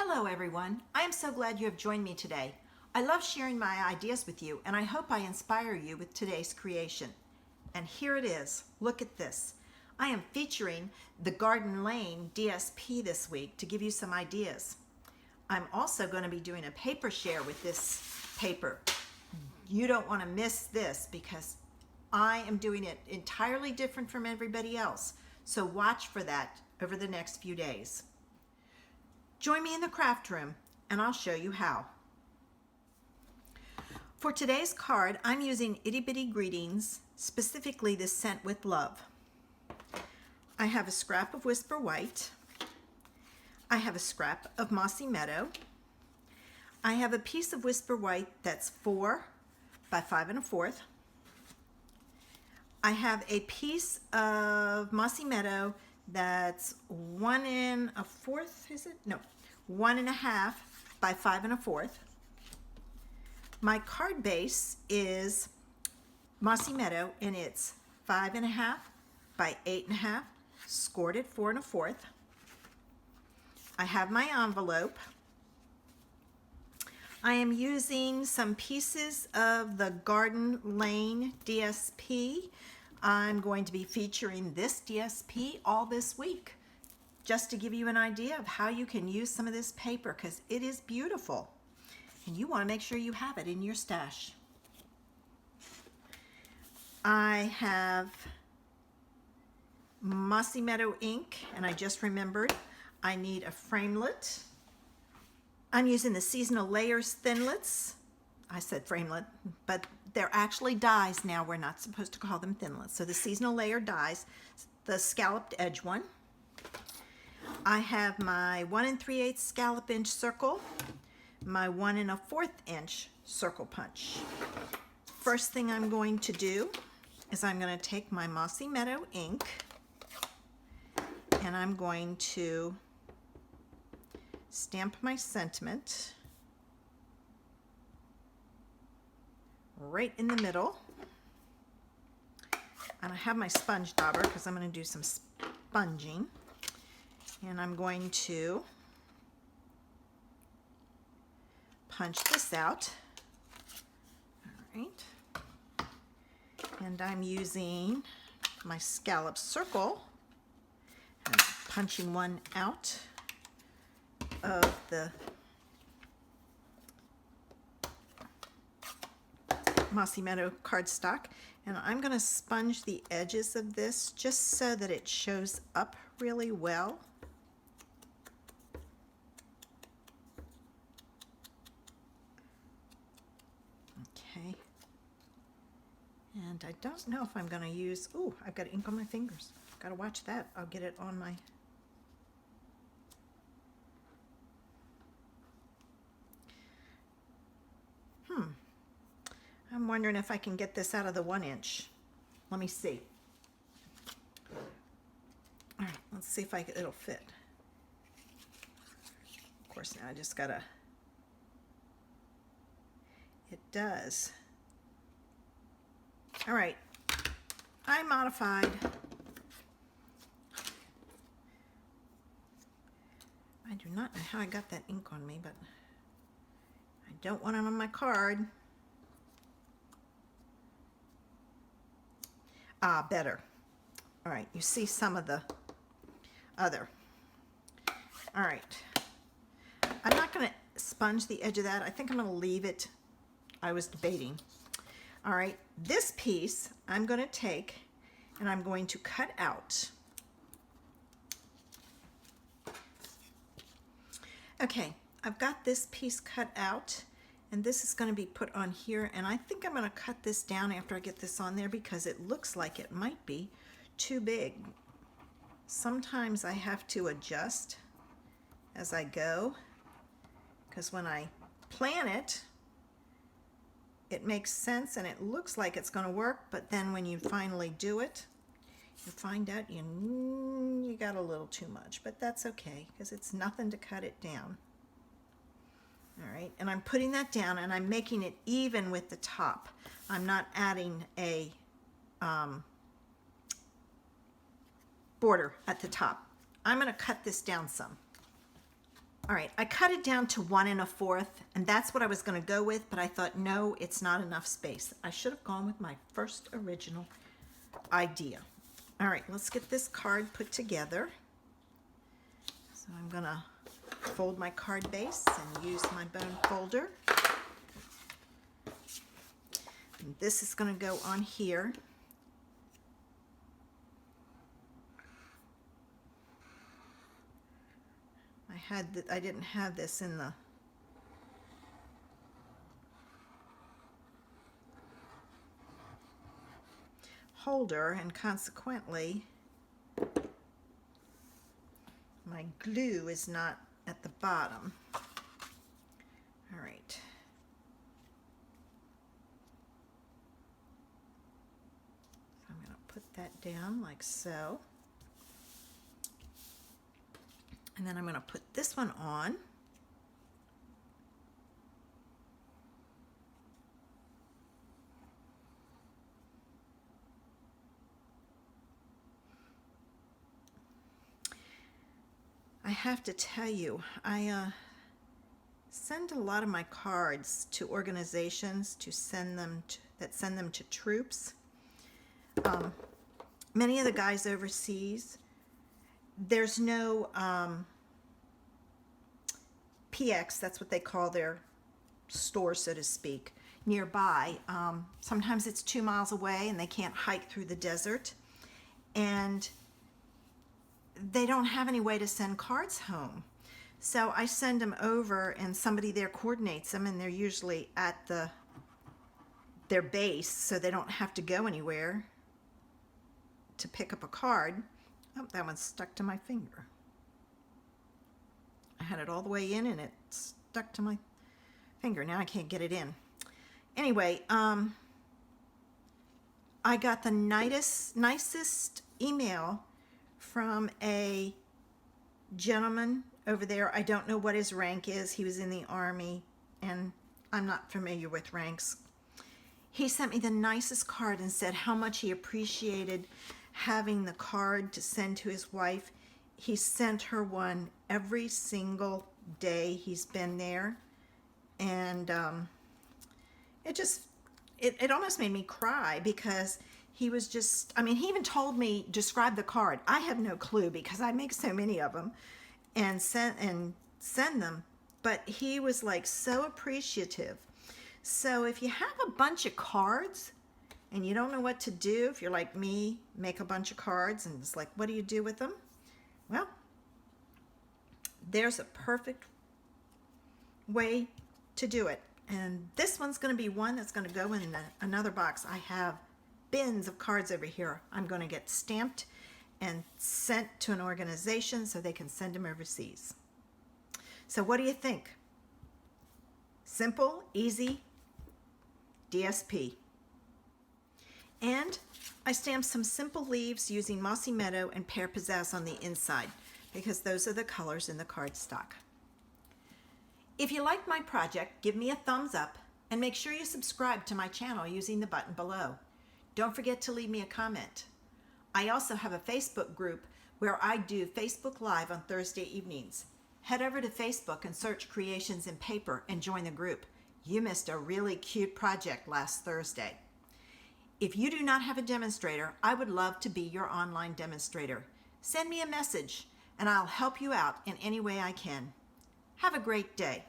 Hello everyone, I am so glad you have joined me today. I love sharing my ideas with you and I hope I inspire you with today's creation. And here it is, look at this. I am featuring the Garden Lane DSP this week to give you some ideas. I'm also going to be doing a paper share with this paper. You don't want to miss this because I am doing it entirely different from everybody else. So watch for that over the next few days. Join me in the craft room and I'll show you how. For today's card, I'm using Itty Bitty Greetings, specifically the Scent with Love. I have a scrap of Whisper White. I have a scrap of Mossy Meadow. I have a piece of Whisper White that's 4 by 5 1/4. I have a piece of Mossy Meadow that's 1 1/4, is it? No, 1 1/2 by 5 1/4. My card base is Mossy Meadow and it's 5 1/2 by 8 1/2, scored at 4 1/4. I have my envelope. I am using some pieces of the Garden Lane DSP. I'm going to be featuring this DSP all this week, just to give you an idea of how you can use some of this paper because it is beautiful and you want to make sure you have it in your stash. I have Mossy Meadow ink and I just remembered I need a framelit. I'm using the Seasonal Layers Thinlits. I said framelit, but they're actually dies now. We're not supposed to call them thinlits. So the Seasonal Layer dies, the scalloped edge one. I have my 1 3/8 scallop inch circle, my 1 1/4 inch circle punch. First thing I'm going to do is I'm going to take my Mossy Meadow ink and I'm going to stamp my sentiment right in the middle. And I have my sponge dauber because I'm going to do some sponging. And I'm going to punch this out. All right. And I'm using my scallop circle and punching one out of the Mossy Meadow cardstock, and I'm going to sponge the edges of this just so that it shows up really well. Okay, and I don't know if I'm going to use, ooh, I've got ink on my fingers. Got to watch that. I'll get it on my I'm wondering if I can get this out of the 1 inch. Let me see. All right, let's see if it'll fit. Of course, now I just gotta, it does. All right, I modified. I do not know how I got that ink on me, but I don't want it on my card. Ah, better. All right, you see some of the other. All right. I'm not going to sponge the edge of that. I think I'm going to leave it. I was debating. All right, this piece I'm going to take and I'm going to cut out. Okay, I've got this piece cut out. And this is going to be put on here, and I think I'm going to cut this down after I get this on there because it looks like it might be too big. Sometimes I have to adjust as I go because when I plan it, it makes sense and it looks like it's going to work, but then when you finally do it, you find out you got a little too much, but that's okay because it's nothing to cut it down. All right, and I'm putting that down and I'm making it even with the top. I'm not adding a border at the top. I'm going to cut this down some. All right, I cut it down to 1 1/4, and that's what I was going to go with, but I thought, no, it's not enough space. I should have gone with my first original idea. All right, let's get this card put together. So I'm going to fold my card base and use my bone folder. And this is going to go on here. I didn't have this in the holder, and consequently my glue is not at the bottom. All right. So I'm going to put that down like so. And then I'm going to put this one on. I have to tell you, I send a lot of my cards to organizations to send them to troops. Many of the guys overseas, there's no PX, that's what they call their store, so to speak, nearby. Sometimes it's 2 miles away and they can't hike through the desert, and they don't have any way to send cards home. So I send them over, and somebody there coordinates them, and they're usually at their base, so they don't have to go anywhere to pick up a card. Oh, that one's stuck to my finger. I had it all the way in and it stuck to my finger. Now I can't get it in. Anyway, I got the nicest email from a gentleman over there. I don't know what his rank is. He was in the Army, and I'm not familiar with ranks. He sent me the nicest card and said how much he appreciated having the card to send to his wife. He sent her one every single day he's been there, and it almost made me cry, because he was just, I mean, he even told me, describe the card. I have no clue because I make so many of them and send them, but he was like so appreciative. So if you have a bunch of cards and you don't know what to do, if you're like me, make a bunch of cards and it's like, what do you do with them? Well, there's a perfect way to do it. And this one's going to be one that's going to go in another box. I have bins of cards over here. I'm going to get stamped and sent to an organization so they can send them overseas. So what do you think? Simple, easy, DSP. And I stamped some simple leaves using Mossy Meadow and Pear Pizzazz on the inside, because those are the colors in the cardstock. If you liked my project, give me a thumbs up and make sure you subscribe to my channel using the button below. Don't forget to leave me a comment. I also have a Facebook group where I do Facebook Live on Thursday evenings. Head over to Facebook and search Creations in Paper and join the group. You missed a really cute project last Thursday. If you do not have a demonstrator, I would love to be your online demonstrator. Send me a message and I'll help you out in any way I can. Have a great day.